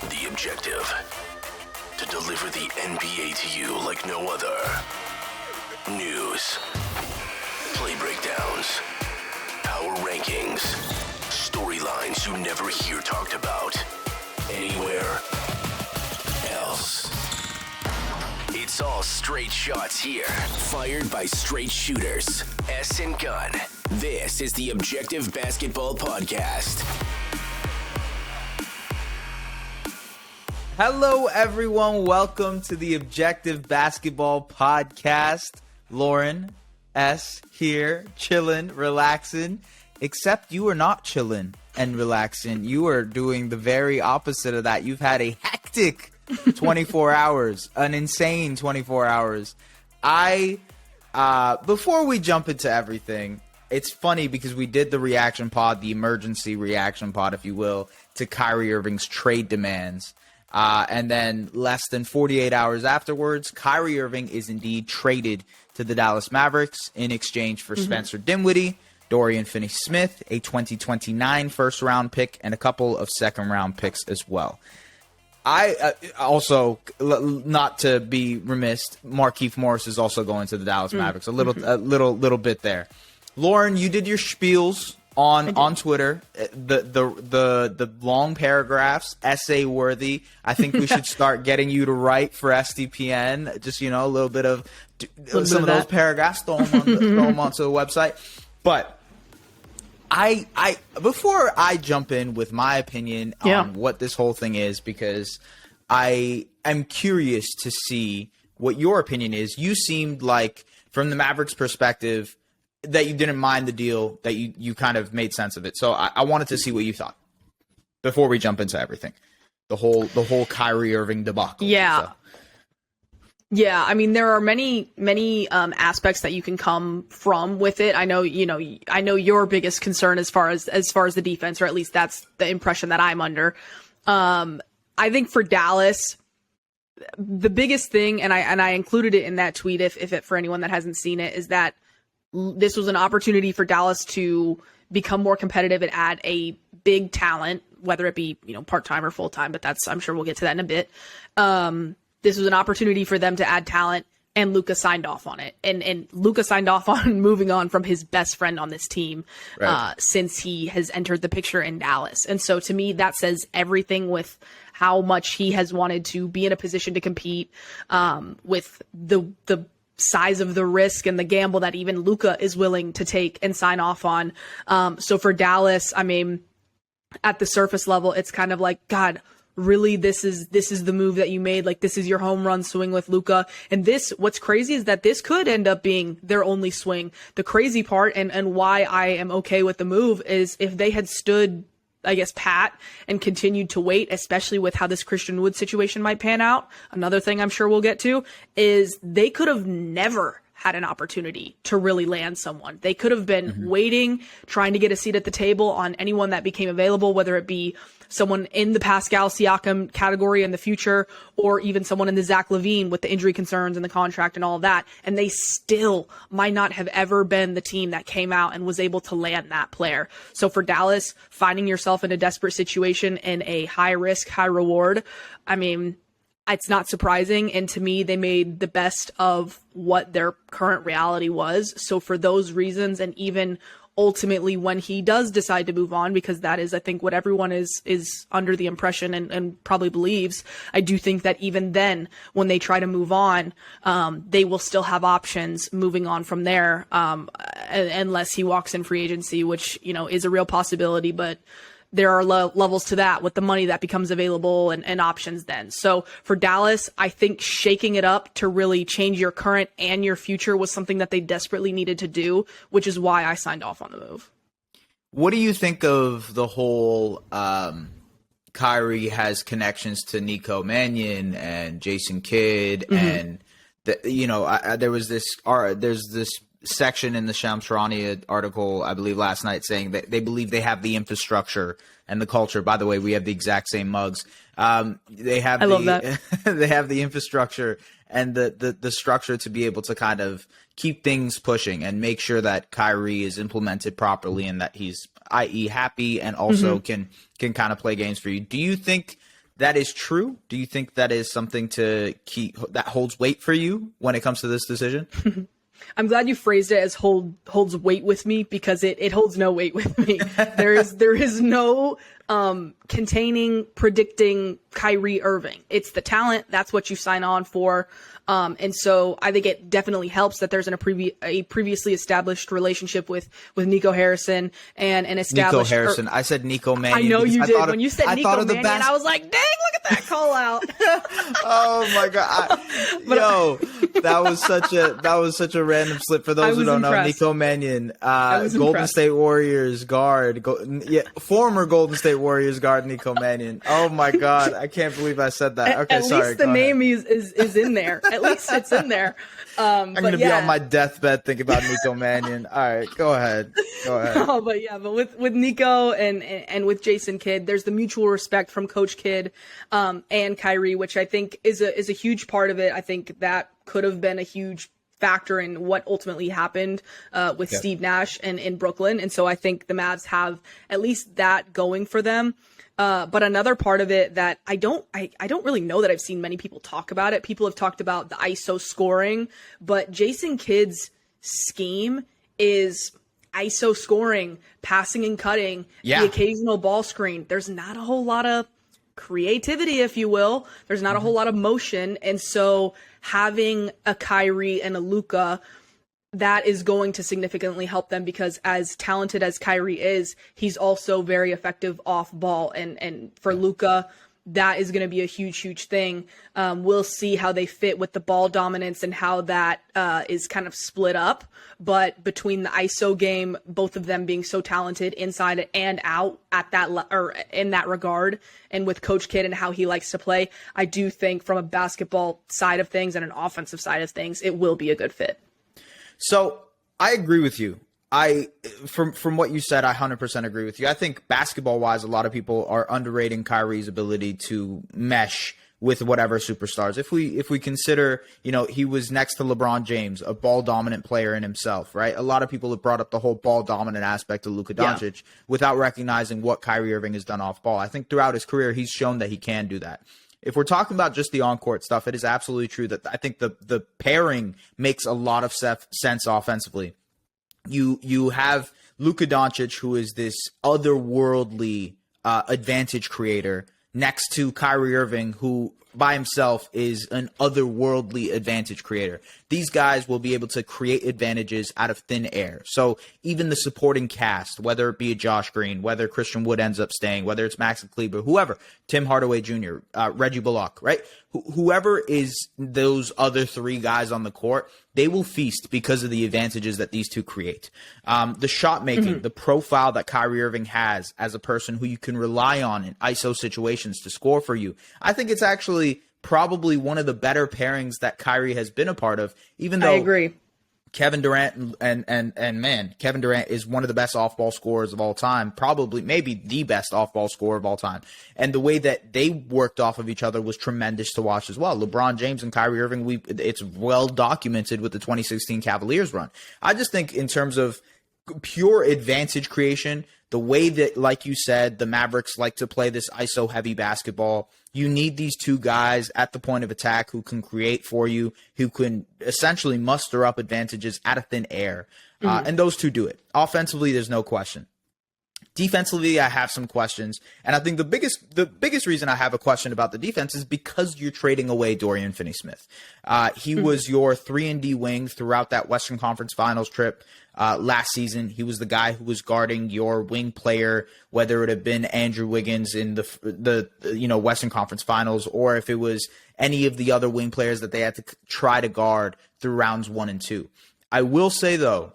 The Objective. To deliver the NBA to you like no other. News. Play breakdowns. Power rankings. Storylines you never hear talked about. Anywhere else. It's all straight shots here. Fired by straight shooters. S and Gunn. This is the Objective Basketball Podcast. Hello, everyone. Welcome to the Objective Basketball Podcast. Lauren S. here, chilling, relaxing. Except you are not chilling and relaxing. You are doing the very opposite of that. You've had a hectic 24 hours, an insane 24 hours. Before we jump into everything, it's funny because we did the reaction pod, the emergency reaction pod, if you will, to Kyrie Irving's trade demands. And then less than 48 hours afterwards, Kyrie Irving is indeed traded to the Dallas Mavericks in exchange for Spencer Dinwiddie, Dorian Finney-Smith, a 2029 first-round pick, and a couple of second-round picks as well. I also, not to be remiss, Markieff Morris is also going to the Dallas Mavericks. A little bit there. Lauren, you did your spiels on Twitter, the long paragraphs, essay worthy. I think we should start getting you to write for SDPN. Just, a little bit of some of those paragraphs, throw them onto the website. But I before I jump in with my opinion on what this whole thing is, because I am curious to see what your opinion is. You seemed like, from the Mavericks' perspective, that you didn't mind the deal, that you kind of made sense of it. So I wanted to see what you thought before we jump into everything. The whole Kyrie Irving debacle. Yeah. So. Yeah, I mean, there are many aspects that you can come from with it. I know your biggest concern as far as the defense, or at least that's the impression that I'm under. I think for Dallas, the biggest thing, and I included it in that tweet, if it, for anyone that hasn't seen it, is that this was an opportunity for Dallas to become more competitive and add a big talent, whether it be, part-time or full-time, but I'm sure we'll get to that in a bit. This was an opportunity for them to add talent, and Luka signed off on it. And Luka signed off on moving on from his best friend on this team, right, since he has entered the picture in Dallas. And so to me, that says everything with how much he has wanted to be in a position to compete, with the size of the risk and the gamble that even Luka is willing to take and sign off on. So for Dallas, I mean, at the surface level, it's kind of like, God, really, this is the move that you made. Like, this is your home run swing with Luka. And what's crazy is that this could end up being their only swing. The crazy part and why I am okay with the move is if they had stood, I guess, pat and continued to wait, especially with how this Christian Wood situation might pan out. Another thing I'm sure we'll get to is they could have never had an opportunity to really land someone. They could have been waiting, trying to get a seat at the table on anyone that became available, whether it be someone in the Pascal Siakam category in the future, or even someone in the Zach LaVine with the injury concerns and the contract and all of that. And they still might not have ever been the team that came out and was able to land that player. So for Dallas, finding yourself in a desperate situation in a high risk, high reward, I mean, it's not surprising. And to me, they made the best of what their current reality was. So for those reasons, and even ultimately when he does decide to move on, because that is, I think, what everyone is under the impression and probably believes, I do think that even then, when they try to move on, they will still have options moving on from there, unless he walks in free agency, which, is a real possibility. But there are levels to that with the money that becomes available and options then. So for Dallas, I think shaking it up to really change your current and your future was something that they desperately needed to do, which is why I signed off on the move. What do you think of the whole Kyrie has connections to Nico Mannion and Jason Kidd, and there's this section in the Shams Charania article, I believe last night, saying that they believe they have the infrastructure and the culture. By the way, we have the exact same mugs. Love that. They have the infrastructure and the structure to be able to kind of keep things pushing and make sure that Kyrie is implemented properly and that he's, i.e., happy and also can kind of play games for you. Do you think that is true? Do you think that is something to keep that holds weight for you when it comes to this decision? I'm glad you phrased it as holds weight with me, because it holds no weight with me. There is no predicting Kyrie Irving. It's the talent. That's what you sign on for. And so I think it definitely helps that there's a previously established relationship with Nico Harrison and an established. Nico Harrison. I said Nico Mannion. I know you did. When you said Nico Mannion, I was like, dang, look at that call out. Oh my God. That was such a random slip. For those who don't know, Nico Mannion, Golden State Warriors guard, former Golden State Warriors guard Nico Mannion. Oh my God. I can't believe I said that. Okay, at sorry. At least the name is in there. At least it's in there. I'm going to be on my deathbed thinking about Nico Mannion. All right, go ahead. Oh, but with Nico and with Jason Kidd, there's the mutual respect from Coach Kidd and Kyrie, which I think is a huge part of it. I think that could have been a huge factor in what ultimately happened with Steve Nash and in Brooklyn. And so I think the Mavs have at least that going for them. But another part of it that I don't really know that I've seen many people talk about it. People have talked about the ISO scoring, but Jason Kidd's scheme is ISO scoring, passing and cutting, the occasional ball screen. There's not a whole lot of creativity, if you will. There's not a whole lot of motion. And so having a Kyrie and a Luka, that is going to significantly help them, because as talented as Kyrie is, he's also very effective off ball. And for Luka, that is going to be a huge, huge thing. We'll see how they fit with the ball dominance and how that is kind of split up. But between the ISO game, both of them being so talented inside and out at that or in that regard, and with Coach Kidd and how he likes to play, I do think from a basketball side of things and an offensive side of things, it will be a good fit. So I agree with you. From what you said, I 100% agree with you. I think basketball wise, a lot of people are underrating Kyrie's ability to mesh with whatever superstars. If we consider, he was next to LeBron James, a ball dominant player in himself, right? A lot of people have brought up the whole ball dominant aspect of Luka Doncic without recognizing what Kyrie Irving has done off ball. I think throughout his career, he's shown that he can do that. If we're talking about just the on-court stuff, it is absolutely true that I think the pairing makes a lot of sense offensively. You have Luka Doncic, who is this otherworldly advantage creator, next to Kyrie Irving, who by himself is an otherworldly advantage creator. These guys will be able to create advantages out of thin air. So even the supporting cast, whether it be a Josh Green, whether Christian Wood ends up staying, whether it's Max Kleber, whoever, Tim Hardaway Jr., Reggie Bullock, right? Whoever is those other three guys on the court, they will feast because of the advantages that these two create. The shot making, the profile that Kyrie Irving has as a person who you can rely on in ISO situations to score for you. I think it's actually probably one of the better pairings that Kyrie has been a part of, even though I agree. Kevin Durant and Kevin Durant is one of the best off-ball scorers of all time, probably maybe the best off-ball scorer of all time. And the way that they worked off of each other was tremendous to watch as well. LeBron James and Kyrie Irving, it's well documented with the 2016 Cavaliers run. I just think in terms of pure advantage creation, the way that, like you said, the Mavericks like to play this ISO heavy basketball, you need these two guys at the point of attack who can create for you, who can essentially muster up advantages out of thin air. And those two do it. Offensively, there's no question. Defensively, I have some questions. And I think the biggest reason I have a question about the defense is because you're trading away Dorian Finney-Smith. He was your 3-and-D wing throughout that Western Conference Finals trip last season. He was the guy who was guarding your wing player, whether it had been Andrew Wiggins in the Western Conference Finals, or if it was any of the other wing players that they had to try to guard through rounds 1 and 2. I will say, though,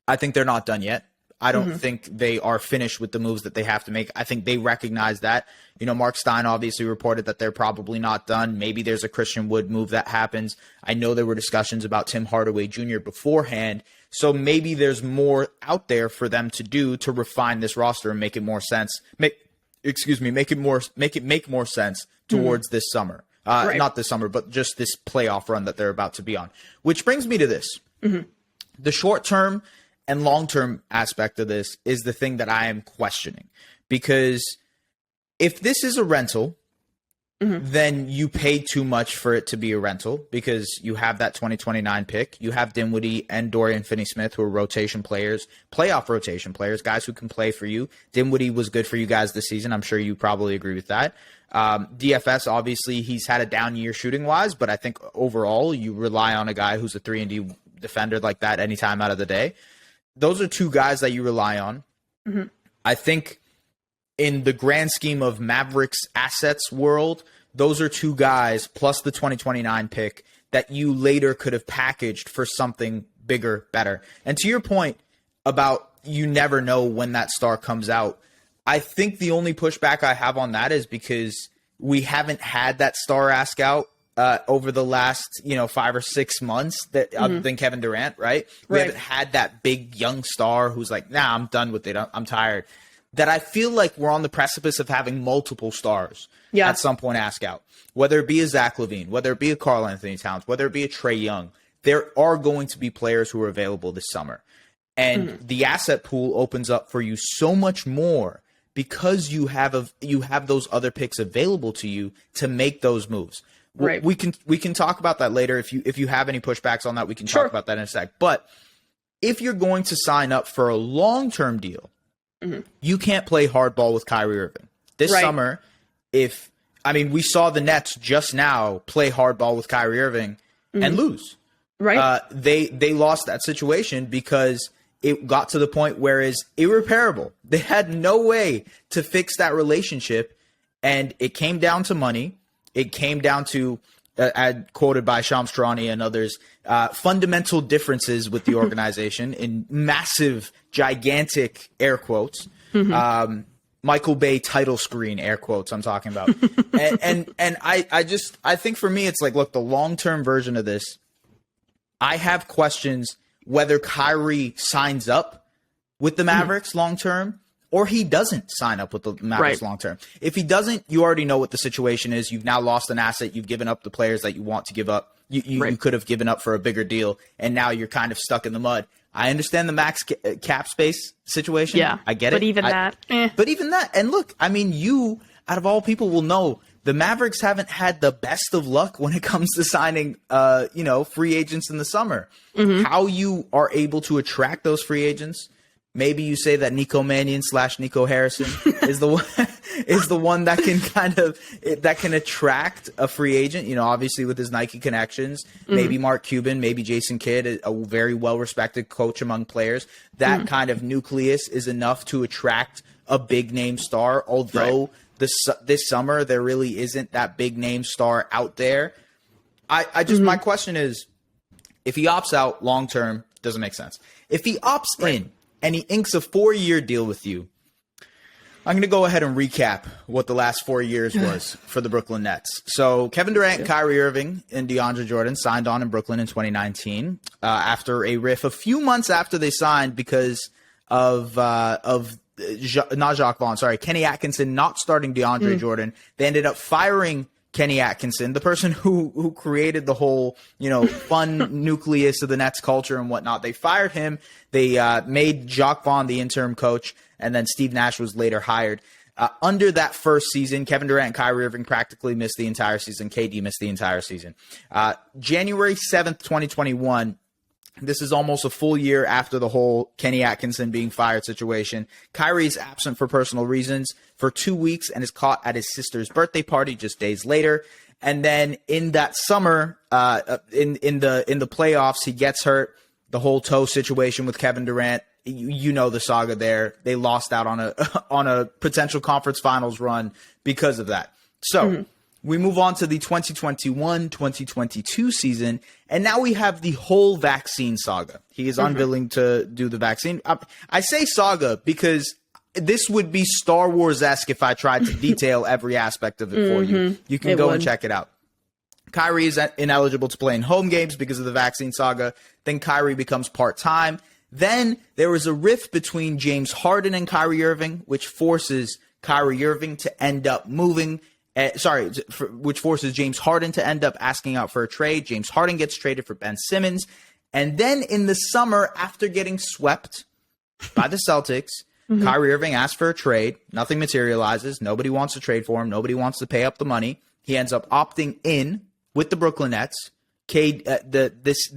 I think they're not done yet. I don't think they are finished with the moves that they have to make. I think they recognize that. Mark Stein obviously reported that they're probably not done. Maybe there's a Christian Wood move that happens. I know there were discussions about Tim Hardaway Jr. beforehand. So maybe there's more out there for them to do to refine this roster and make it more sense. Make it make more sense towards this summer. Right. Not this summer, but just this playoff run that they're about to be on. Which brings me to this. The short-term and long-term aspect of this is the thing that I am questioning. Because if this is a rental, then you pay too much for it to be a rental because you have that 2029 pick. You have Dinwiddie and Dorian Finney-Smith, who are rotation players, playoff rotation players, guys who can play for you. Dinwiddie was good for you guys this season. I'm sure you probably agree with that. DFS, obviously, he's had a down year shooting-wise, but I think overall you rely on a guy who's a 3-and-D defender like that any time out of the day. Those are two guys that you rely on. I think in the grand scheme of Mavericks assets world, those are two guys plus the 2029 pick that you later could have packaged for something bigger, better. And to your point about you never know when that star comes out, I think the only pushback I have on that is because we haven't had that star ask out over the last 5 or 6 months that other than Kevin Durant, right? We haven't had that big young star who's like, nah, I'm done with it. I'm tired. That I feel like we're on the precipice of having multiple stars at some point ask out. Whether it be a Zach LaVine, whether it be a Karl Anthony Towns, whether it be a Trae Young, there are going to be players who are available this summer. And the asset pool opens up for you so much more because you have those other picks available to you to make those moves. Right. We can talk about that later. If you have any pushbacks on that, we can talk about that in a sec. But if you're going to sign up for a long-term deal, you can't play hardball with Kyrie Irving. This summer, we saw the Nets just now play hardball with Kyrie Irving and lose. Right. They lost that situation because it got to the point where it's irreparable. They had no way to fix that relationship, and it came down to money. It came down to, quoted by Shams Charania and others, fundamental differences with the organization in massive, gigantic air quotes. Michael Bay title screen air quotes I'm talking about. and I think for me, it's like, look, the long-term version of this, I have questions whether Kyrie signs up with the Mavericks long-term or he doesn't sign up with the Mavericks long-term. If he doesn't, you already know what the situation is. You've now lost an asset. You've given up the players that you want to give up. You could have given up for a bigger deal, and now you're kind of stuck in the mud. I understand the max cap space situation. Yeah, I get it. But even that. But even that. And look, you, out of all people, will know the Mavericks haven't had the best of luck when it comes to signing, free agents in the summer. How you are able to attract those free agents. Maybe you say that Nico Mannion / Nico Harrison is the one that can attract a free agent. Obviously with his Nike connections. Maybe Mark Cuban, maybe Jason Kidd, a very well respected coach among players. That kind of nucleus is enough to attract a big name star. Although this summer there really isn't that big name star out there. My question is, if he opts out long term, doesn't make sense. If he opts in and he inks a 4-year deal with you, I'm going to go ahead and recap what the last 4 years was for the Brooklyn Nets. So Kevin Durant, Kyrie Irving, and DeAndre Jordan signed on in Brooklyn in 2019 after a few months after they signed because of not Jacques Vaughn, sorry, Kenny Atkinson not starting DeAndre Jordan. They ended up firing Kenny Atkinson, the person who created the whole, fun nucleus of the Nets culture and whatnot. They fired him. They made Jacques Vaughn the interim coach, and then Steve Nash was later hired. Under that first season, Kevin Durant and Kyrie Irving practically missed the entire season. KD missed the entire season. January 7th, 2021, this is almost a full year after the whole Kenny Atkinson being fired situation. Kyrie is absent for personal reasons for 2 weeks and is caught at his sister's birthday party just days later. And then in that summer, in the playoffs, he gets hurt. The whole toe situation with Kevin Durant, you know the saga there. They lost out on a potential conference finals run because of that. So we move on to the 2021-2022 season, and now we have the whole vaccine saga. He is unwilling to do the vaccine. I say saga because this would be Star Wars-esque if I tried to detail every aspect of it for you. You can go and check it out. Kyrie is ineligible to play in home games because of the vaccine saga. Then Kyrie becomes part-time. Then there was a rift between James Harden and Kyrie Irving, which forces Kyrie Irving to end up moving which forces James Harden to end up asking out for a trade. James Harden gets traded for Ben Simmons. And then in the summer, after getting swept by the Celtics, Kyrie Irving asks for a trade. Nothing materializes. Nobody wants to trade for him. Nobody wants to pay up the money. He ends up opting in with the Brooklyn Nets. This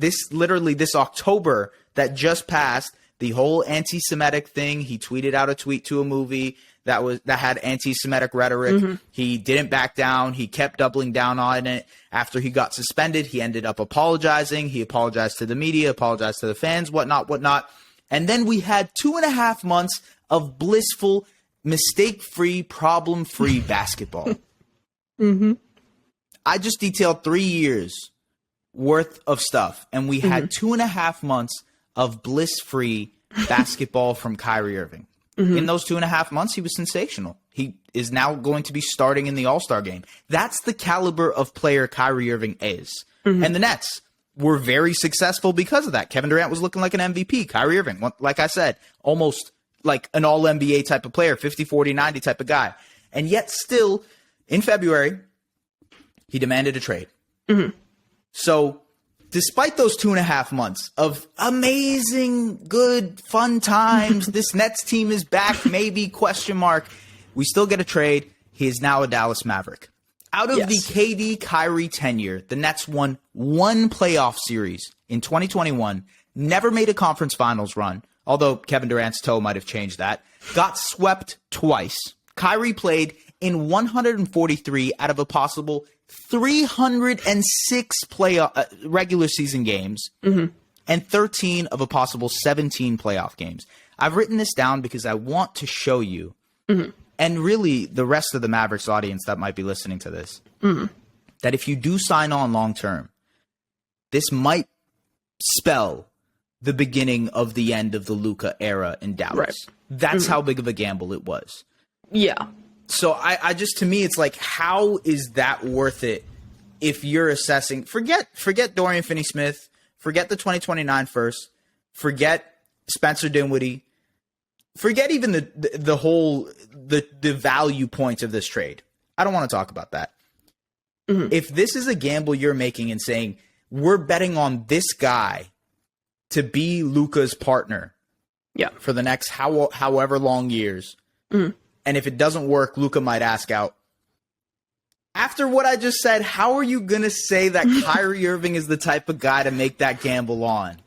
October that just passed, the whole anti-Semitic thing. He tweeted out a tweet to a movie that had anti-Semitic rhetoric. He didn't back down. He kept doubling down on it. After he got suspended, he ended up apologizing. He apologized to the media, apologized to the fans, whatnot. And then we had 2.5 months of blissful, mistake-free, problem-free basketball. I just detailed 3 years worth of stuff, and we had 2.5 months of bliss-free basketball from Kyrie Irving. In those 2.5 months, he was sensational. He is now going to be starting in the All-Star game. That's the caliber of player Kyrie Irving is. And the Nets were very successful because of that. Kevin Durant was looking like an MVP. Kyrie Irving, like I said, almost like an all-NBA type of player, 50, 40, 90 type of guy. And yet still, in February, he demanded a trade. So despite those 2.5 months of amazing, good, fun times, this Nets team is back, maybe, ? We still get a trade. He is now a Dallas Maverick. Out of the KD Kyrie tenure, the Nets won one playoff series in 2021, never made a conference finals run, although Kevin Durant's toe might have changed that, got swept twice. Kyrie played in 143 out of a possible 306 regular season games and 13 of a possible 17 playoff games. I've written this down because I want to show you, and really the rest of the Mavericks audience that might be listening to this, that if you do sign on long term, this might spell the beginning of the end of the Luka era in Dallas. Right. That's how big of a gamble it was. Yeah. So I just, to me, it's like, how is that worth it if you're assessing? Forget Dorian Finney-Smith, forget the 2029 first, forget Spencer Dinwiddie, forget even the whole value points of this trade. I don't want to talk about that. If this is a gamble you're making and saying, we're betting on this guy to be Luka's partner for the next however long years, and if it doesn't work, Luka might ask out. After what I just said, how are you going to say that Kyrie Irving is the type of guy to make that gamble on?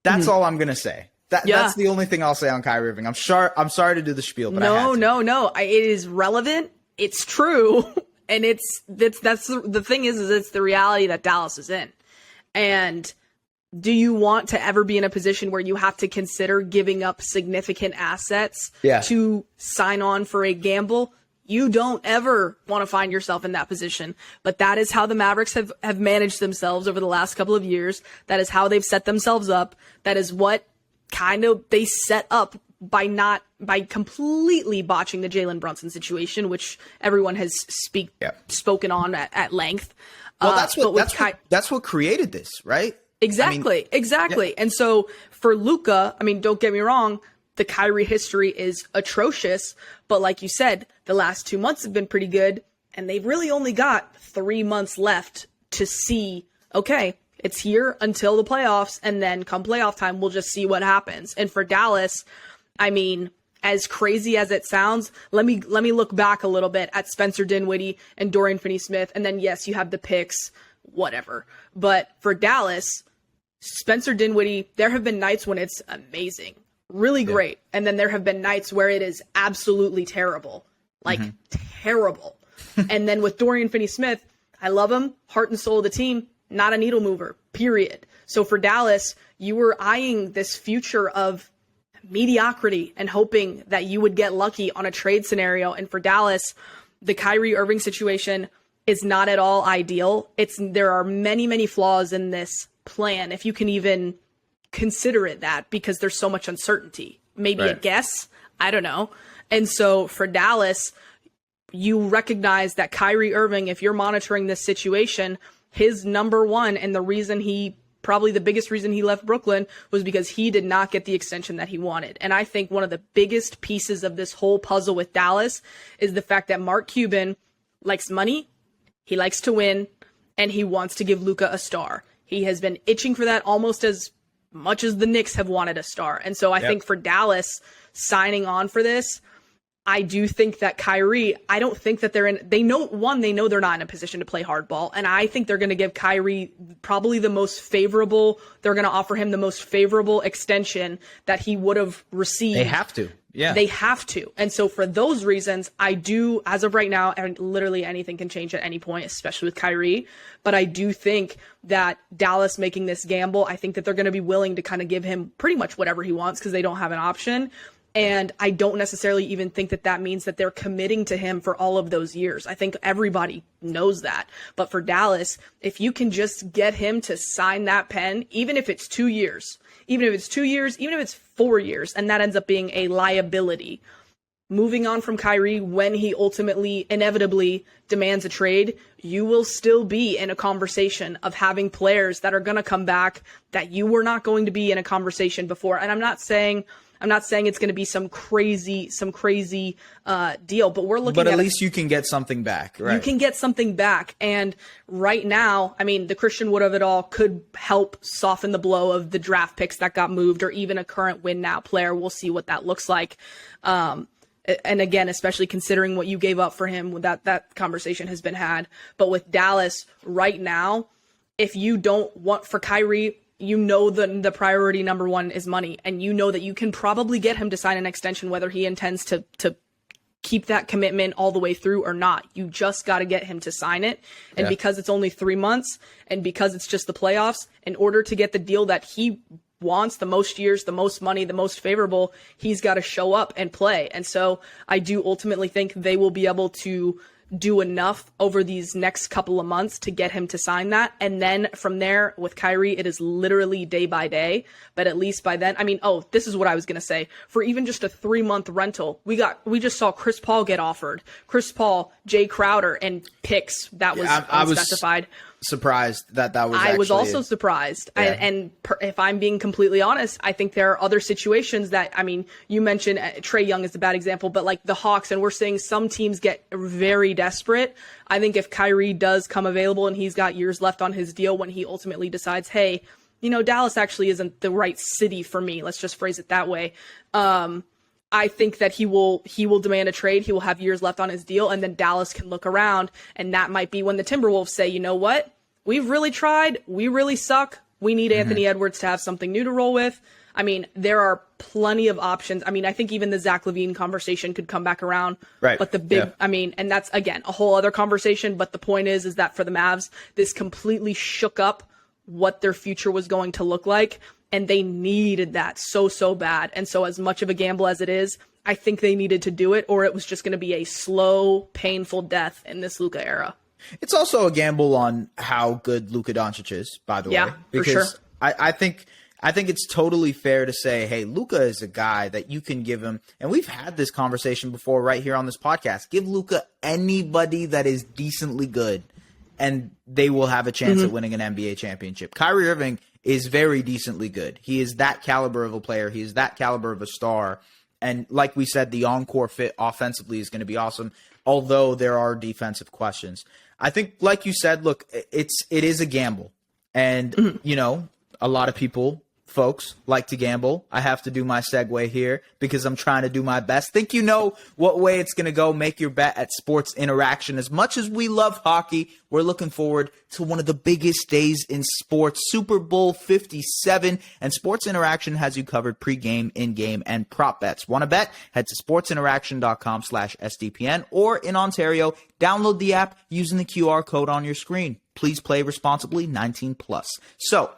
That's all I'm going to say. That's the only thing I'll say on Kyrie Irving. I'm sorry to do the spiel, but No. It is relevant. It's true. And that's the thing is it's the reality that Dallas is in. And do you want to ever be in a position where you have to consider giving up significant assets to sign on for a gamble? You don't ever want to find yourself in that position. But that is how the Mavericks have managed themselves over the last couple of years. That is how they've set themselves up. That is what kind of they set up by completely botching the Jalen Brunson situation, which everyone has spoken on at length. Well, that's what created this, right? Exactly. Yeah. And so for Luka, I mean, don't get me wrong, the Kyrie history is atrocious, but like you said, the last 2 months have been pretty good, and they've really only got 3 months left to see, okay, it's here until the playoffs, and then come playoff time, we'll just see what happens. And for Dallas, I mean, as crazy as it sounds, let me look back a little bit at Spencer Dinwiddie and Dorian Finney-Smith, and then yes, you have the picks, whatever. But for Dallas, Spencer Dinwiddie, there have been nights when it's amazing, really great, and then there have been nights where it is absolutely terrible, like terrible. And then with Dorian Finney-Smith, I love him, heart and soul of the team, not a needle mover, period. So for Dallas, you were eyeing this future of mediocrity and hoping that you would get lucky on a trade scenario. And for Dallas, the Kyrie Irving situation is not at all ideal. There are many, many flaws in this plan, if you can even consider it that, because there's so much uncertainty. Maybe a guess, I don't know. And so for Dallas, you recognize that Kyrie Irving, if you're monitoring this situation, his number one, and probably the biggest reason he left Brooklyn, was because he did not get the extension that he wanted. And I think one of the biggest pieces of this whole puzzle with Dallas is the fact that Mark Cuban likes money, he likes to win, and he wants to give Luka a star. He has been itching for that almost as much as the Knicks have wanted a star. And so I think for Dallas, signing on for this, I do think that Kyrie, I don't think that they know they're not in a position to play hardball. And I think they're going to give Kyrie probably they're going to offer him the most favorable extension that he would have received. They have to. Yeah. They have to. And so for those reasons, I do, as of right now, and literally anything can change at any point, especially with Kyrie. But I do think that Dallas making this gamble, I think that they're going to be willing to kind of give him pretty much whatever he wants because they don't have an option. And I don't necessarily even think that that means that they're committing to him for all of those years. I think everybody knows that. But for Dallas, if you can just get him to sign that pen, even if it's 2 years, even if it's 4 years, and that ends up being a liability, moving on from Kyrie when he ultimately, inevitably demands a trade, you will still be in a conversation of having players that are going to come back that you were not going to be in a conversation before. And I'm not saying it's going to be some crazy deal, but we're looking at at least you can get something back, right? You can get something back. And right now, I mean, the Christian Wood of it all could help soften the blow of the draft picks that got moved or even a current win now player. We'll see what that looks like. And again, especially considering what you gave up for him, that conversation has been had. But with Dallas right now, if you don't want for Kyrie, you know the priority number one is money, and you know that you can probably get him to sign an extension, whether he intends to keep that commitment all the way through or not. You just got to get him to sign it. And because it's only 3 months and because it's just the playoffs, in order to get the deal that he wants, the most years, the most money, the most favorable, he's got to show up and play. And so I do ultimately think they will be able to do enough over these next couple of months to get him to sign that. And then from there with Kyrie, it is literally day by day. But at least by then, I mean, this is what I was going to say. For even just a 3-month rental, we just saw Chris Paul get offered. Chris Paul, Jay Crowder, and picks. That was unspecified. Surprised that was I was also surprised. And if I'm being completely honest, I think there are other situations that, I mean, you mentioned Trae Young is a bad example, but like the Hawks, and we're seeing some teams get very desperate. I think if Kyrie does come available and he's got years left on his deal when he ultimately decides, hey, Dallas actually isn't the right city for me. Let's just phrase it that way. I think that he will demand a trade. He will have years left on his deal, and then Dallas can look around, and that might be when the Timberwolves say, you know what? We've really tried. We really suck. We need Anthony Edwards to have something new to roll with. I mean, there are plenty of options. I mean, I think even the Zach LaVine conversation could come back around. Right. But I mean, and that's, again, a whole other conversation. But the point is that for the Mavs, this completely shook up what their future was going to look like. And they needed that so bad. And so as much of a gamble as it is, I think they needed to do it, or it was just going to be a slow, painful death in this Luka era. It's also a gamble on how good Luka Doncic is, by the way. Because for sure. I think it's totally fair to say, hey, Luka is a guy that you can give him, and we've had this conversation before right here on this podcast. Give Luka anybody that is decently good, and they will have a chance at winning an NBA championship. Kyrie Irving is very decently good. He is that caliber of a player. He is that caliber of a star. And like we said, the encore fit offensively is going to be awesome, although there are defensive questions. I think, like you said, look, it is a gamble. And, a lot of folks like to gamble. I have to do my segue here because I'm trying to do my best. Think you know what way it's going to go. Make your bet at Sports Interaction. As much as we love hockey, we're looking forward to one of the biggest days in sports, Super Bowl 57. And Sports Interaction has you covered pregame, in-game, and prop bets. Want to bet? Head to sportsinteraction.com/SDPN, or in Ontario, download the app using the QR code on your screen. Please play responsibly, 19+. So,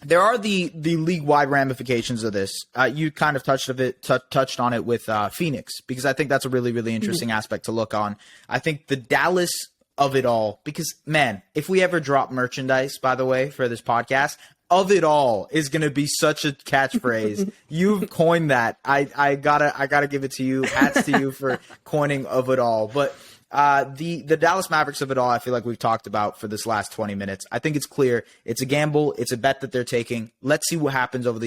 there are the league-wide ramifications of this. You kind of touched on it with Phoenix, because I think that's a really, really interesting aspect to look on. I think the Dallas of it all, because, man, if we ever drop merchandise, by the way, for this podcast, of it all is going to be such a catchphrase. You've coined that. I gotta give it to you. Hats to you for coining of it all. But the Dallas Mavericks of it all, I feel like we've talked about for this last 20 minutes. I think it's clear. It's a gamble. It's a bet that they're taking. Let's see what happens over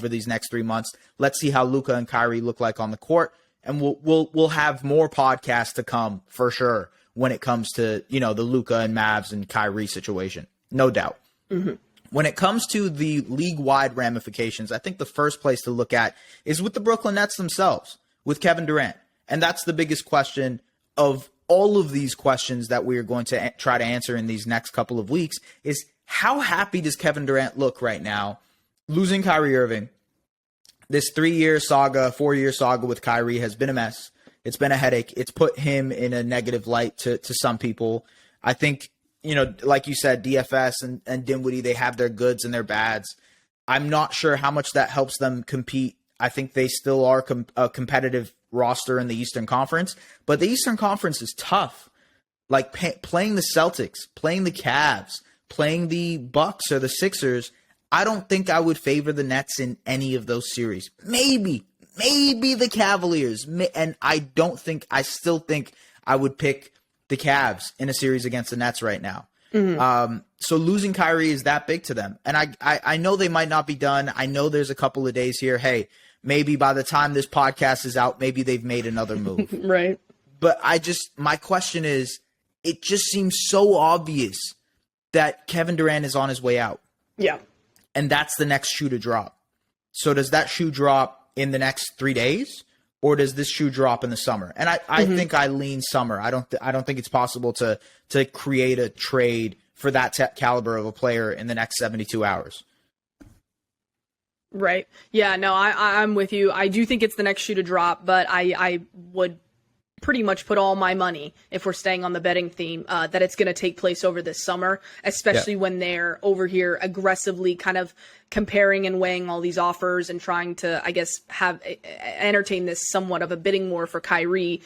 these next 3 months. Let's see how Luka and Kyrie look like on the court, and we'll have more podcasts to come for sure when it comes to the Luka and Mavs and Kyrie situation, no doubt. When it comes to the league-wide ramifications, I think the first place to look at is with the Brooklyn Nets themselves. with Kevin Durant? And that's the biggest question of all of these questions that we are going to try to answer in these next couple of weeks is how happy does Kevin Durant look right now losing Kyrie Irving? This 3-year saga, 4-year saga with Kyrie has been a mess. It's been a headache. It's put him in a negative light to some people. I think, like you said, DFS and Dinwiddie, they have their goods and their bads. I'm not sure how much that helps them compete. I think they still are a competitive roster in the Eastern Conference, but the Eastern Conference is tough. Like playing the Celtics, playing the Cavs, playing the Bucks or the Sixers, I don't think I would favor the Nets in any of those series. Maybe the Cavaliers. And I still think I would pick the Cavs in a series against the Nets right now. Mm-hmm. So losing Kyrie is that big to them. And I know they might not be done. I know there's a couple of days here. Hey, maybe by the time this podcast is out, maybe they've made another move. Right. But my question is, it just seems so obvious that Kevin Durant is on his way out. Yeah. And that's the next shoe to drop. So does that shoe drop in the next 3 days, or does this shoe drop in the summer? And I think I lean summer. I don't think it's possible to create a trade for that caliber of a player in the next 72 hours. Right. Yeah, no, I'm with you. I do think it's the next shoe to drop, but I would pretty much put all my money, if we're staying on the betting theme, that it's going to take place over this summer, especially when they're over here aggressively kind of comparing and weighing all these offers and trying to, I guess, entertain this somewhat of a bidding war for Kyrie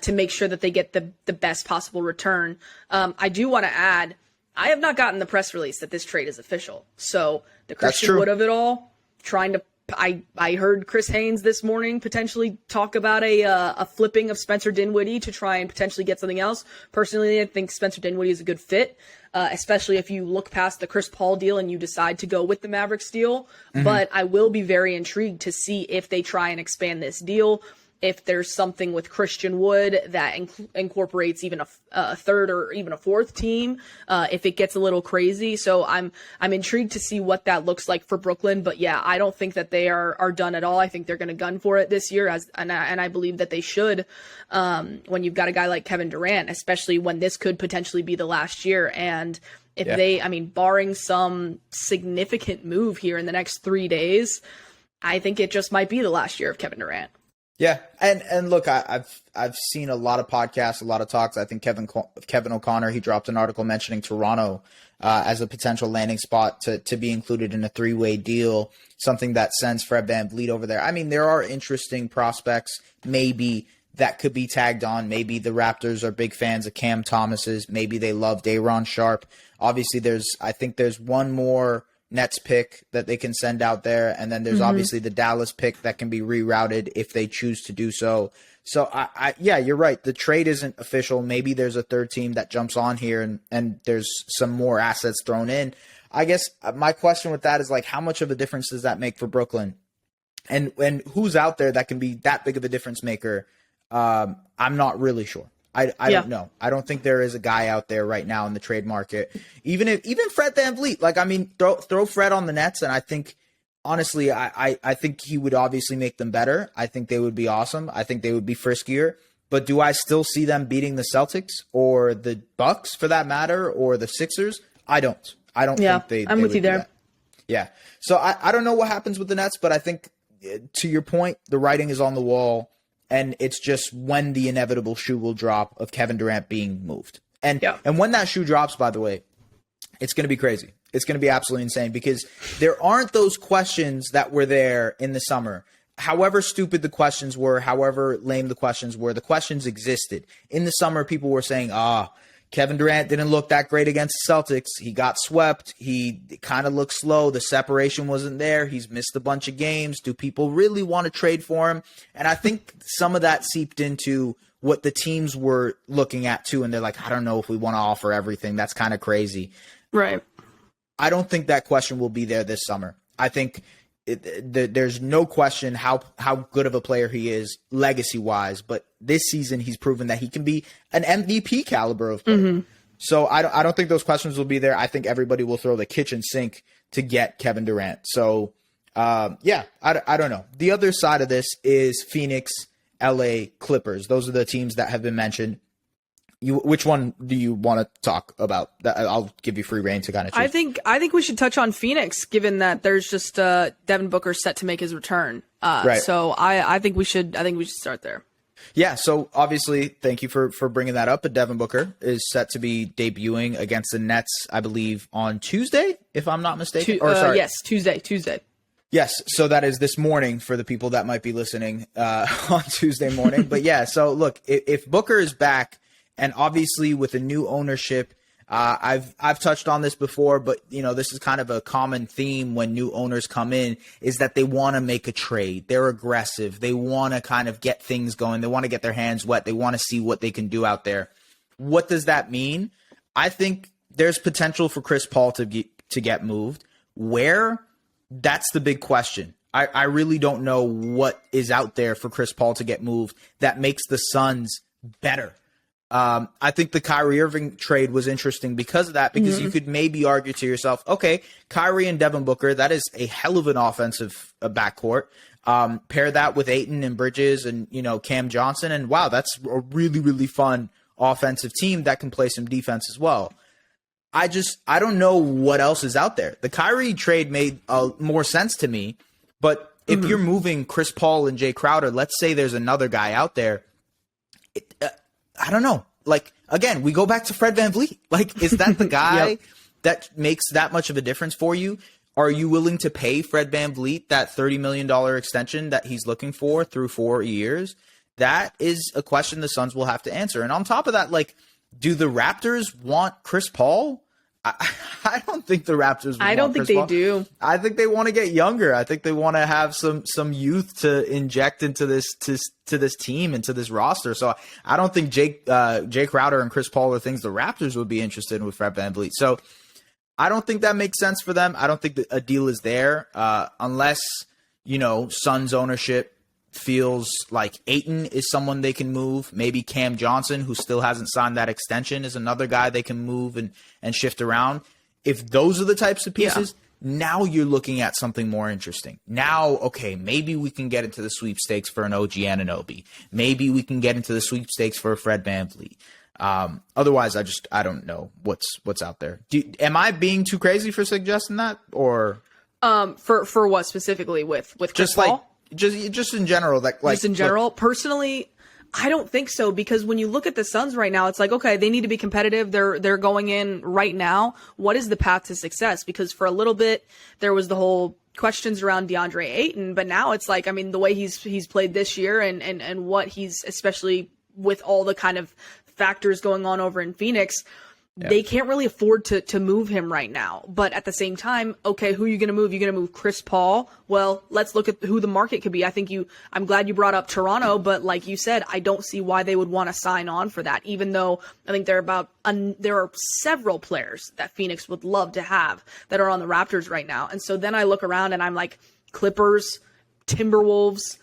to make sure that they get the best possible return. I do want to add, I have not gotten the press release that this trade is official. So the Christian Wood of it all, trying to I heard Chris Haynes this morning potentially talk about a flipping of Spencer Dinwiddie to try and potentially get something else. Personally, I think Spencer Dinwiddie is a good fit, especially if you look past the Chris Paul deal and you decide to go with the Mavericks deal. Mm-hmm. But I will be very intrigued to see if they try and expand this deal, if there's something with Christian Wood that incorporates even a third or even a fourth team, if it gets a little crazy. So I'm intrigued to see what that looks like for Brooklyn. But yeah, I don't think that they are done at all. I think they're going to gun for it this year, and I believe that they should. When you've got a guy like Kevin Durant, especially when this could potentially be the last year, and if barring some significant move here in the next 3 days, I think it just might be the last year of Kevin Durant. Yeah, and look, I've seen a lot of podcasts, a lot of talks. I think Kevin O'Connor, he dropped an article mentioning Toronto as a potential landing spot to be included in a 3-way deal, something that sends Fred VanVleet over there. I mean, there are interesting prospects maybe that could be tagged on. Maybe the Raptors are big fans of Cam Thomas's. Maybe they love Day'Ron Sharpe. Obviously, I think there's one more Nets pick that they can send out there, and then there's obviously the Dallas pick that can be rerouted if they choose to do so. So yeah, you're right. The trade isn't official. Maybe there's a third team that jumps on here and there's some more assets thrown in. I guess my question with that is, like, how much of a difference does that make for Brooklyn? And who's out there that can be that big of a difference maker? I'm not really sure. I don't know. I don't think there is a guy out there right now in the trade market. Even Fred VanVleet, like, I mean, throw Fred on the Nets, and I think, honestly, I think he would obviously make them better. I think they would be awesome. I think they would be friskier. But do I still see them beating the Celtics or the Bucks, for that matter, or the Sixers? I don't think they. I'm with you there. That. Yeah. So I don't know what happens with the Nets, but I think, to your point, the writing is on the wall. And it's just when the inevitable shoe will drop of Kevin Durant being moved. And when that shoe drops, by the way, it's going to be crazy. It's going to be absolutely insane, because there aren't those questions that were there in the summer. However stupid the questions were, however lame the questions were, the questions existed. In the summer, people were saying, Kevin Durant didn't look that great against the Celtics. He got swept. He kind of looked slow. The separation wasn't there. He's missed a bunch of games. Do people really want to trade for him? And I think some of that seeped into what the teams were looking at too. And they're like, I don't know if we want to offer everything. That's kind of crazy. Right. I don't think that question will be there this summer. I think there's no question how good of a player he is legacy-wise, but this season he's proven that he can be an MVP caliber of player. Mm-hmm. So I don't think those questions will be there. I think everybody will throw the kitchen sink to get Kevin Durant. So, I don't know. The other side of this is Phoenix LA Clippers. Those are the teams that have been mentioned. Which one do you want to talk about? I'll give you free reign to kind of choose. I think we should touch on Phoenix, given that there's just Devin Booker set to make his return. Right. So I think we should start there. Yeah. So obviously, thank you for bringing that up. But Devin Booker is set to be debuting against the Nets, I believe, on Tuesday, if I'm not mistaken. Yes, Tuesday. Yes, so that is this morning for the people that might be listening on Tuesday morning. But yeah, so look, if Booker is back, and obviously with a new ownership, I've touched on this before, but this is kind of a common theme when new owners come in, is that they want to make a trade. They're aggressive. They want to kind of get things going. They want to get their hands wet. They want to see what they can do out there. What does that mean? I think there's potential for Chris Paul to get moved. Where? That's the big question. I really don't know what is out there for Chris Paul to get moved that makes the Suns better. I think the Kyrie Irving trade was interesting because of that, because you could maybe argue to yourself, okay, Kyrie and Devin Booker, that is a hell of an offensive backcourt. Pair that with Ayton and Bridges and, Cam Johnson, and wow, that's a really, really fun offensive team that can play some defense as well. I don't know what else is out there. The Kyrie trade made more sense to me, but if you're moving Chris Paul and Jay Crowder, let's say there's another guy out there, I don't know. Like, again, we go back to Fred VanVleet. Like, is that the guy that makes that much of a difference for you? Are you willing to pay Fred VanVleet that $30 million extension that he's looking for through 4 years? That is a question the Suns will have to answer. And on top of that, like, do the Raptors want Chris Paul? I don't think the Raptors I don't think they do. I think they want to get younger. I think they want to have some youth to inject into this to this team and to this roster. So I don't think Jay Crowder and Chris Paul are things the Raptors would be interested in with Fred VanVleet. So I don't think that makes sense for them. I don't think that a deal is there unless Suns ownership feels like Ayton is someone they can move. Maybe Cam Johnson, who still hasn't signed that extension, is another guy they can move and shift around. If those are the types of pieces, now you're looking at something more interesting. Now, okay, maybe we can get into the sweepstakes for an OG Anunoby. Maybe we can get into the sweepstakes for a Fred VanVleet. Otherwise, I don't know what's out there. Am I being too crazy for suggesting that, or for what specifically with Chris just Paul? Like just in general, just in general, personally, I don't think so, because when you look at the Suns right now, it's like, okay, they need to be competitive. They're going in right now. What is the path to success? Because for a little bit, there was the whole questions around DeAndre Ayton, but now it's like, I mean, the way he's played this year and what he's, especially with all the kind of factors going on over in Phoenix, they can't really afford to move him right now. But at the same time, okay, who are you going to move? You're going to move Chris Paul? Well, let's look at who the market could be. I'm glad you brought up Toronto, but like you said, I don't see why they would want to sign on for that, even though I think there are several players that Phoenix would love to have that are on the Raptors right now. And so then I look around and I'm like, Clippers, Timberwolves,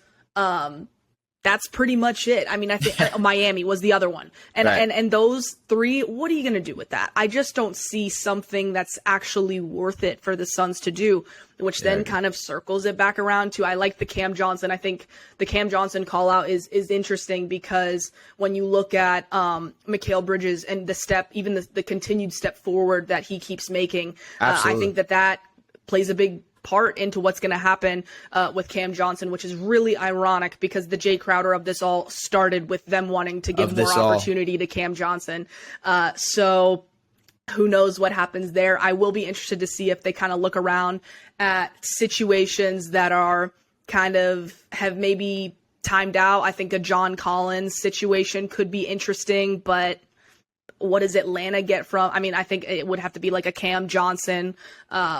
that's pretty much it. I mean, I think Miami was the other one. And, right. and those three, what are you going to do with that? I just don't see something that's actually worth it for the Suns to do, which then kind of circles it back around to, I like the Cam Johnson. I think the Cam Johnson call out is interesting, because when you look at Mikal Bridges and the continued step forward that he keeps making, I think that plays a big part into what's going to happen with Cam Johnson, which is really ironic, because the Jay Crowder of this all started with them wanting to give more opportunity to Cam Johnson. So who knows what happens there. I will be interested to see if they kind of look around at situations that are kind of have maybe timed out. I think a John Collins situation could be interesting, but what does Atlanta get from? I mean, I think it would have to be like a Cam Johnson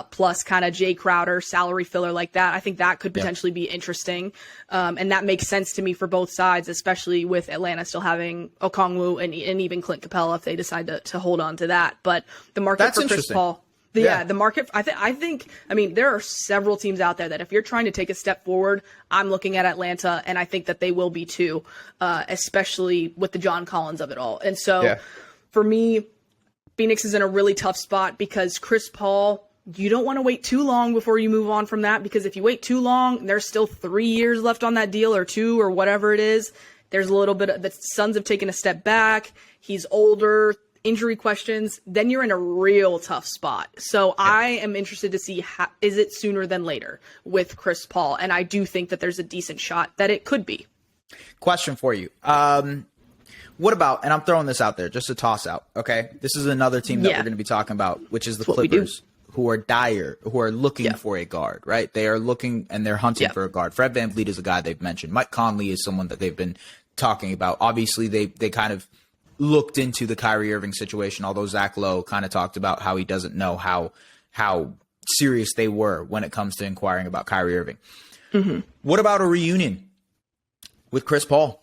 plus kind of Jay Crowder salary filler like that. I think that could potentially be interesting. And that makes sense to me for both sides, especially with Atlanta still having Okongwu and even Clint Capella if they decide to hold on to that. But the market for Chris Paul. The market, I think, there are several teams out there that if you're trying to take a step forward, I'm looking at Atlanta, and I think that they will be too, especially with the John Collins of it all. And so for me, Phoenix is in a really tough spot because Chris Paul, you don't want to wait too long before you move on from that, because if you wait too long, there's still 3 years left on that deal, or 2, or whatever it is. There's a little bit of, the Suns have taken a step back. He's older, injury questions. Then you're in a real tough spot. So I am interested to see, is it sooner than later with Chris Paul? And I do think that there's a decent shot that it could be. Question for you. What about, and I'm throwing this out there, just a toss out, okay? This is another team that we're going to be talking about, which is the Clippers, who are looking for a guard, right? They are looking and they're hunting for a guard. Fred VanVleet is a guy they've mentioned. Mike Conley is someone that they've been talking about. Obviously, they kind of looked into the Kyrie Irving situation, although Zach Lowe kind of talked about how he doesn't know how serious they were when it comes to inquiring about Kyrie Irving. Mm-hmm. What about a reunion with Chris Paul?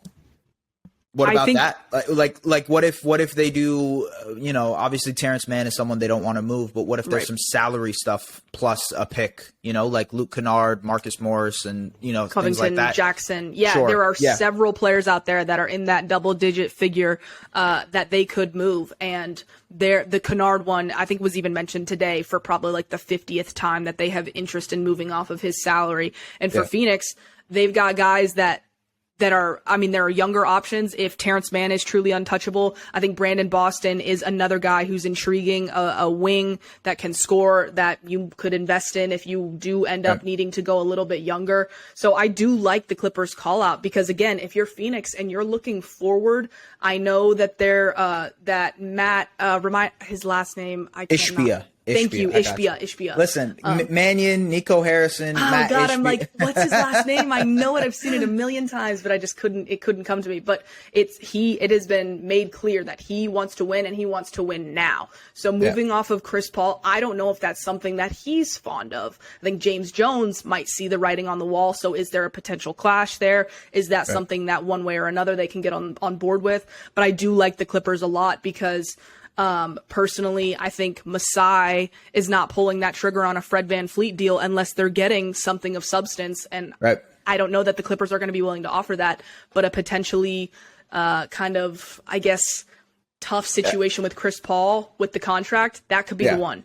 What about that? Like, what if they do? Obviously Terrence Mann is someone they don't want to move, but what if there's some salary stuff plus a pick? Like Luke Kennard, Marcus Morris, and Covington, things like that. Jackson. Yeah, sure. There are several players out there that are in that double-digit figure that they could move, and the Kennard one I think was even mentioned today for probably like the 50th time that they have interest in moving off of his salary. And for Phoenix, they've got guys that are, there are younger options. If Terrence Mann is truly untouchable, I think Brandon Boston is another guy who's intriguing, a wing that can score that you could invest in if you do end up needing to go a little bit younger. So I do like the Clippers call out, because again, if you're Phoenix and you're looking forward, I know that they're, that Matt, remind his last name. Ishbia. Thank you, Ishbia. Listen, Mannion, Nico Harrison, Matt God, Ishbia. I'm like, what's his last name? I know it. I've seen it a million times, but I just it couldn't come to me. But it has been made clear that he wants to win, and he wants to win now. So moving off of Chris Paul, I don't know if that's something that he's fond of. I think James Jones might see the writing on the wall. So is there a potential clash there? Is that something that one way or another they can get on board with? But I do like the Clippers a lot, because personally, I think Masai is not pulling that trigger on a Fred VanVleet deal unless they're getting something of substance. And I don't know that the Clippers are going to be willing to offer that, but a potentially kind of, I guess, tough situation with Chris Paul with the contract, that could be the one.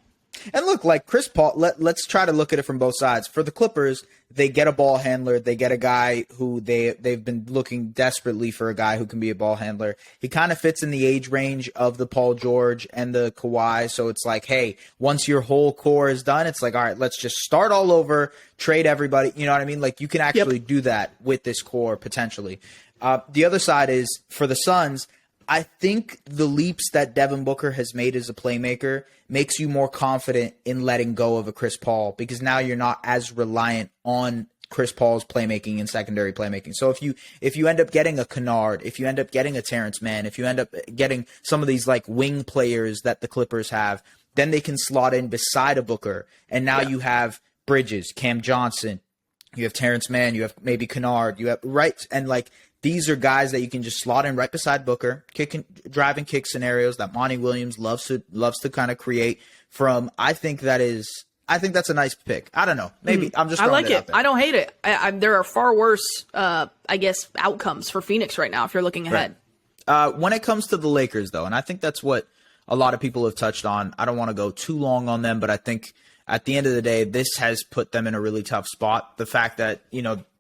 And look, like Chris Paul, let's try to look at it from both sides. For the Clippers, they get a ball handler. They get a guy who they've been looking desperately for, a guy who can be a ball handler. He kind of fits in the age range of the Paul George and the Kawhi. So it's like, hey, once your whole core is done, it's like, all right, let's just start all over, trade everybody. You know what I mean? Like, you can actually do that with this core potentially. The other side is for the Suns. I think the leaps that Devin Booker has made as a playmaker makes you more confident in letting go of a Chris Paul, because now you're not as reliant on Chris Paul's playmaking and secondary playmaking. So if you end up getting a Kennard, if you end up getting a Terrence Mann, if you end up getting some of these like wing players that the Clippers have, then they can slot in beside a Booker. And now you have Bridges, Cam Johnson, you have Terrence Mann, you have maybe Kennard, you have and like, these are guys that you can just slot in right beside Booker, drive and kick scenarios that Monty Williams loves to kind of create from. I think that's a nice pick. I don't know. Maybe I'm just. I like it. I don't hate it. There are far worse, I guess, outcomes for Phoenix right now if you're looking ahead. When it comes to the Lakers, though, and I think that's what a lot of people have touched on. I don't want to go too long on them, but I think at the end of the day, this has put them in a really tough spot. The fact that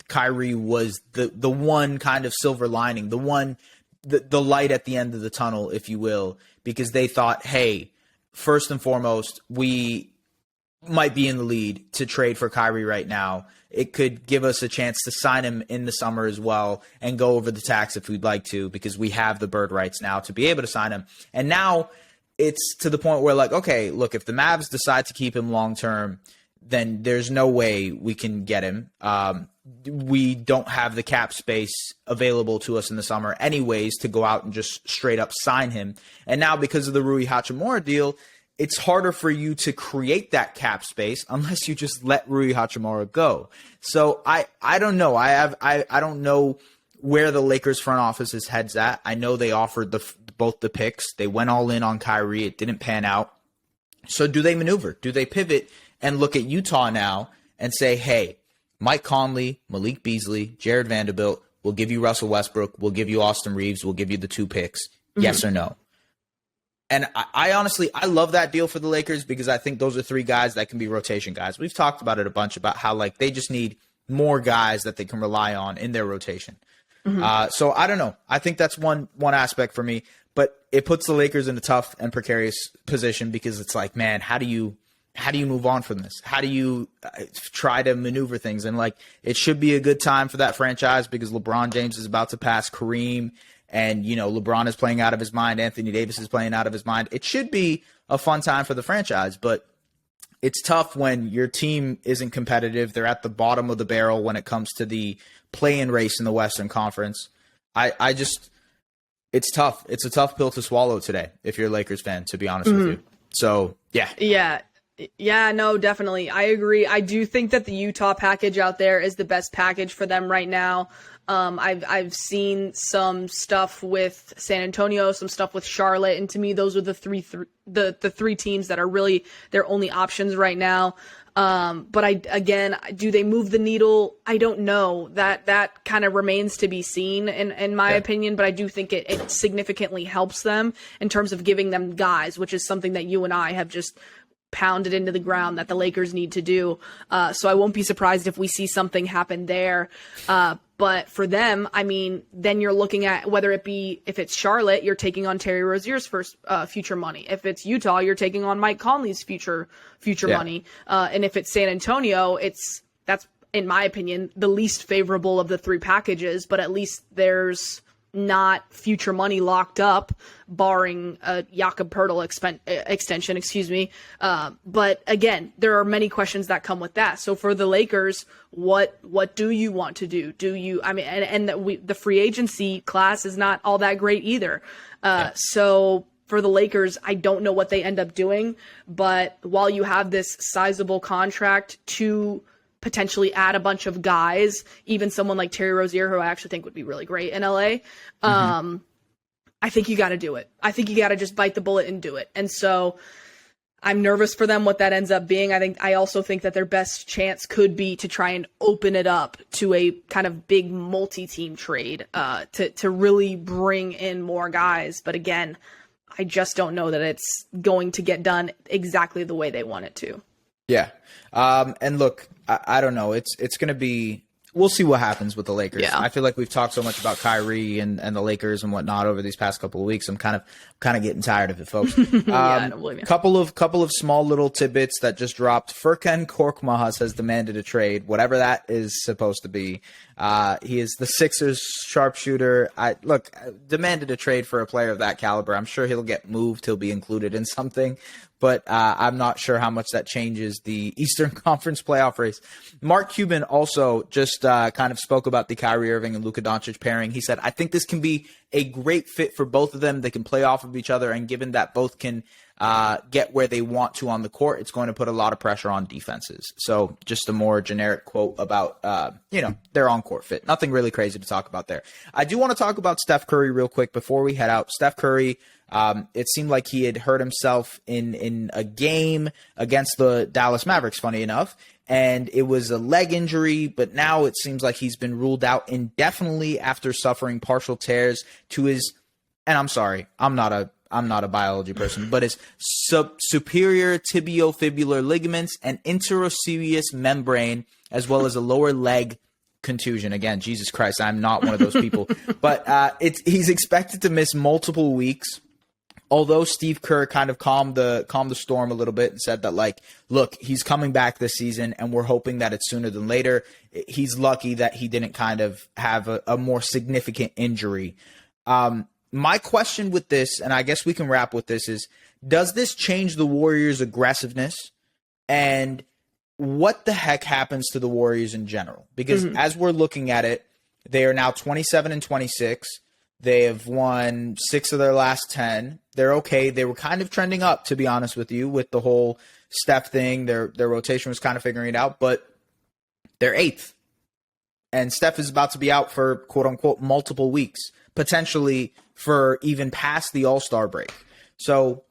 Kyrie was the one kind of silver lining, the light at the end of the tunnel, if you will, because they thought, hey, first and foremost, we might be in the lead to trade for Kyrie right now. It could give us a chance to sign him in the summer as well and go over the tax if we'd like to, because we have the bird rights now to be able to sign him. And now it's to the point where, like, okay, look, if the Mavs decide to keep him long term, then there's no way we can get him. We don't have the cap space available to us in the summer anyways to go out and just straight up sign him. And now because of the Rui Hachimura deal, it's harder for you to create that cap space unless you just let Rui Hachimura go. So I don't know. I don't know where the Lakers front office's head's at. I know they offered both the picks. They went all in on Kyrie. It didn't pan out. So do they maneuver? Do they pivot and look at Utah now and say, hey, Mike Conley, Malik Beasley, Jared Vanderbilt, we'll give you Russell Westbrook, we'll give you Austin Reeves, we'll give you the 2 picks, yes or no? And I honestly, I love that deal for the Lakers because I think those are three guys that can be rotation guys. We've talked about it a bunch about how like they just need more guys that they can rely on in their rotation. So I don't know. I think that's one aspect for me, but it puts the Lakers in a tough and precarious position because it's like, man, how do you move on from this? How do you try to maneuver things? And like, it should be a good time for that franchise because LeBron James is about to pass Kareem. And, you know, LeBron is playing out of his mind. Anthony Davis is playing out of his mind. It should be a fun time for the franchise, but it's tough when your team isn't competitive. They're at the bottom of the barrel when it comes to the play-in race in the Western Conference. It's tough. It's a tough pill to swallow today if you're a Lakers fan, to be honest with you. So, yeah. Yeah, no, definitely. I agree. I do think that the Utah package out there is the best package for them right now. I've seen some stuff with San Antonio, some stuff with Charlotte, and to me, those are the three teams that are really their only options right now. But do they move the needle? I don't know. That kind of remains to be seen in my opinion, but I do think it significantly helps them in terms of giving them guys, which is something that you and I have just pounded into the ground that the Lakers need to do. So I won't be surprised if we see something happen there. But for them, I mean, then you're looking at if it's Charlotte, you're taking on Terry Rozier's first future money. If it's Utah, you're taking on Mike Conley's future money. And if it's San Antonio, that's in my opinion the least favorable of the three packages. But at least there's not future money locked up, barring a Jakob Poeltl extension, excuse me. But again, there are many questions that come with that. So for the Lakers, what do you want to do? The free agency class is not all that great either. So for the Lakers, I don't know what they end up doing, but while you have this sizable contract to potentially add a bunch of guys, even someone like Terry Rozier, who I actually think would be really great in LA. I think you got to do it. I think you got to just bite the bullet and do it. And so I'm nervous for them what that ends up being. I also think that their best chance could be to try and open it up to a kind of big multi-team trade to really bring in more guys. But again, I just don't know that it's going to get done exactly the way they want it to. Yeah. And look, I don't know. It's going to be, we'll see what happens with the Lakers. Yeah. I feel like we've talked so much about Kyrie and the Lakers and whatnot over these past couple of weeks. I'm kind of getting tired of it, folks. I don't blame you. Couple of small little tidbits that just dropped. Furkan Korkmaz has demanded a trade, whatever that is supposed to be. He is the Sixers sharpshooter. Demanded a trade for a player of that caliber. I'm sure he'll get moved. He'll be included in something. But I'm not sure how much that changes the Eastern Conference playoff race. Mark Cuban also just kind of spoke about the Kyrie Irving and Luka Doncic pairing. He said, I think this can be a great fit for both of them. They can play off of each other, and given that both can get where they want to on the court, it's going to put a lot of pressure on defenses. So just a more generic quote about, their on-court fit. Nothing really crazy to talk about there. I do want to talk about Steph Curry real quick before we head out. Steph Curry, it seemed like he had hurt himself in a game against the Dallas Mavericks, funny enough, and it was a leg injury, but now it seems like he's been ruled out indefinitely after suffering partial tears to his, and I'm sorry, I'm not a biology person, but his superior tibiofibular ligaments and interosseous membrane, as well as a lower leg contusion. Again, Jesus Christ, I'm not one of those people. But he's expected to miss multiple weeks. Although Steve Kerr kind of calmed the storm a little bit and said that, like, look, he's coming back this season, and we're hoping that it's sooner than later. He's lucky that he didn't kind of have a more significant injury. My question with this, and I guess we can wrap with this, is does this change the Warriors' aggressiveness? And what the heck happens to the Warriors in general? Because as we're looking at it, they are now 27-26. They have won 6 of their last 10. They're okay. They were kind of trending up, to be honest with you, with the whole Steph thing. Their rotation was kind of figuring it out, but they're 8th. And Steph is about to be out for, quote-unquote, multiple weeks, potentially for even past the All-Star break. So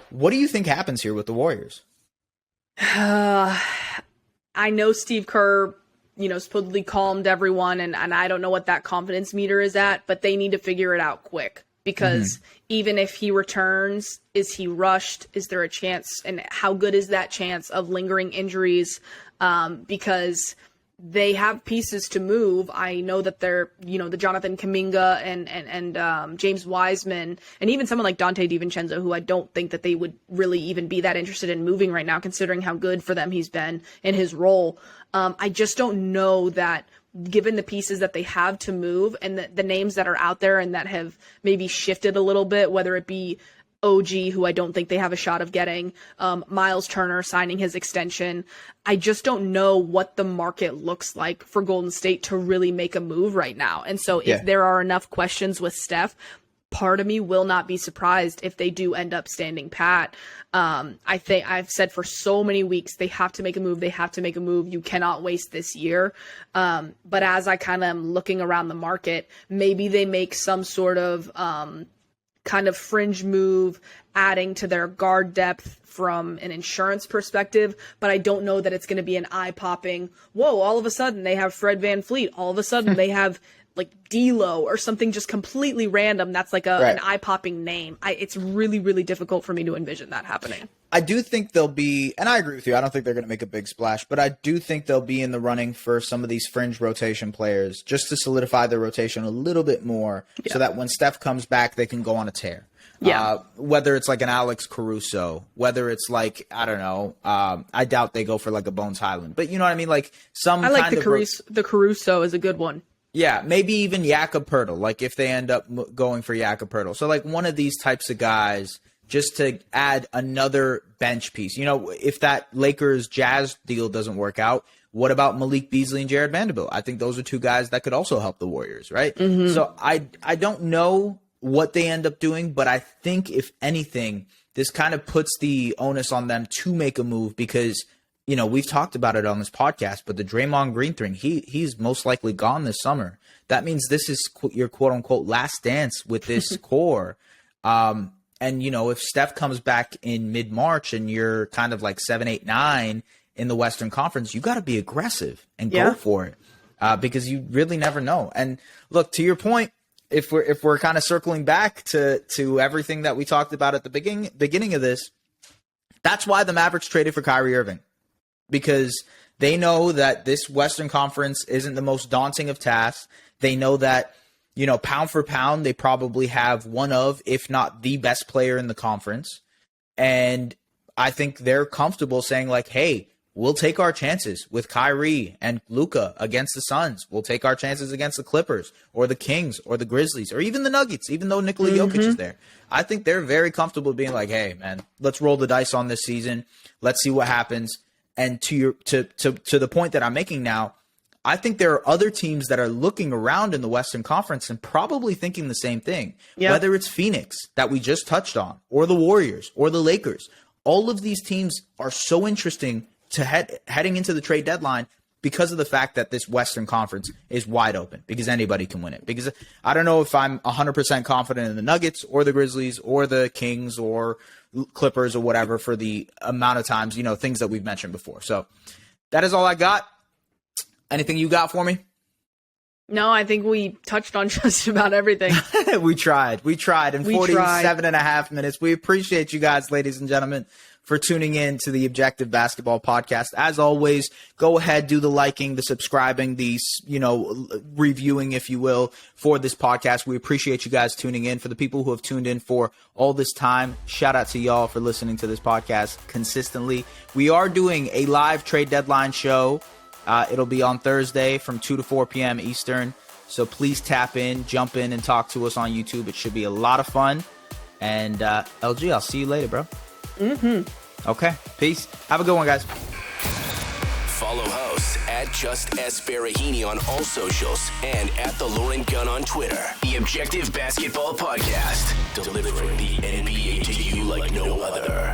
what do you think happens here with the Warriors? I know Steve Kerr, supposedly calmed everyone, and I don't know what that confidence meter is at, but they need to figure it out quick because even if he returns, is he rushed? Is there a chance? And how good is that chance of lingering injuries? Because they have pieces to move. I know that they're, the Jonathan Kuminga and James Wiseman, and even someone like Dante DiVincenzo, who I don't think that they would really even be that interested in moving right now, considering how good for them he's been in his role. I just don't know that, given the pieces that they have to move and the names that are out there and that have maybe shifted a little bit, whether it be OG, who I don't think they have a shot of getting, Miles Turner signing his extension. I just don't know what the market looks like for Golden State to really make a move right now. And so if there are enough questions with Steph, part of me will not be surprised if they do end up standing pat. I think I've said for so many weeks, they have to make a move. They have to make a move. You cannot waste this year. But as I kind of am looking around the market, maybe they make some sort of, kind of fringe move, adding to their guard depth from an insurance perspective, but I don't know that it's going to be an eye-popping, whoa, all of a sudden they have Fred VanVleet, all of a sudden they have like D'Lo or something just completely random that's like an eye-popping name. It's really, really difficult for me to envision that happening. I do think they'll be, and I agree with you, I don't think they're going to make a big splash, but I do think they'll be in the running for some of these fringe rotation players just to solidify their rotation a little bit more so that when Steph comes back, they can go on a tear. Whether it's like an Alex Caruso, whether it's like, I don't know, I doubt they go for like a Bones Highland, but you know what I mean? Like I like the Caruso is a good one. Yeah, maybe even Jakob Poeltl, like if they end up going for Jakob Poeltl. So like one of these types of guys just to add another bench piece. If that Lakers-Jazz deal doesn't work out, what about Malik Beasley and Jared Vanderbilt? I think those are two guys that could also help the Warriors, right? So I don't know what they end up doing, but I think if anything, this kind of puts the onus on them to make a move because, we've talked about it on this podcast, but the Draymond Green thing, he's most likely gone this summer. That means this is your quote-unquote last dance with this core. And, if Steph comes back in mid-March and you're kind of like 7, 8, 9 in the Western Conference, you got to be aggressive and go for it because you really never know. And look, to your point, if we're kind of circling back to everything that we talked about at the beginning of this, that's why the Mavericks traded for Kyrie Irving, because they know that this Western Conference isn't the most daunting of tasks. They know that, pound for pound, they probably have one of, if not the best player in the conference. And I think they're comfortable saying like, hey, we'll take our chances with Kyrie and Luka against the Suns. We'll take our chances against the Clippers or the Kings or the Grizzlies or even the Nuggets, even though Nikola Jokic is there. I think they're very comfortable being like, hey, man, let's roll the dice on this season. Let's see what happens. And to the point that I'm making now, I think there are other teams that are looking around in the Western Conference and probably thinking the same thing, whether it's Phoenix that we just touched on or the Warriors or the Lakers. All of these teams are so interesting to heading into the trade deadline because of the fact that this Western Conference is wide open because anybody can win it. Because I don't know if I'm 100% confident in the Nuggets or the Grizzlies or the Kings or Clippers or whatever for the amount of times, things that we've mentioned before. So that is all I got. Anything you got for me? No, I think we touched on just about everything. We tried in 47 and a half minutes. We appreciate you guys, ladies and gentlemen, for tuning in to the Objective Basketball Podcast. As always, go ahead, do the liking, the subscribing, the, reviewing, if you will, for this podcast. We appreciate you guys tuning in. For the people who have tuned in for all this time, shout out to y'all for listening to this podcast consistently. We are doing a live trade deadline show. It'll be on Thursday from 2 to 4 p.m. Eastern. So please tap in, jump in, and talk to us on YouTube. It should be a lot of fun. And LG, I'll see you later, bro. Okay, peace. Have a good one, guys. Follow hosts at Just S Baraheni on all socials and at the Lauren Gunn on Twitter. The Objective Basketball Podcast, delivering the NBA to you like no other.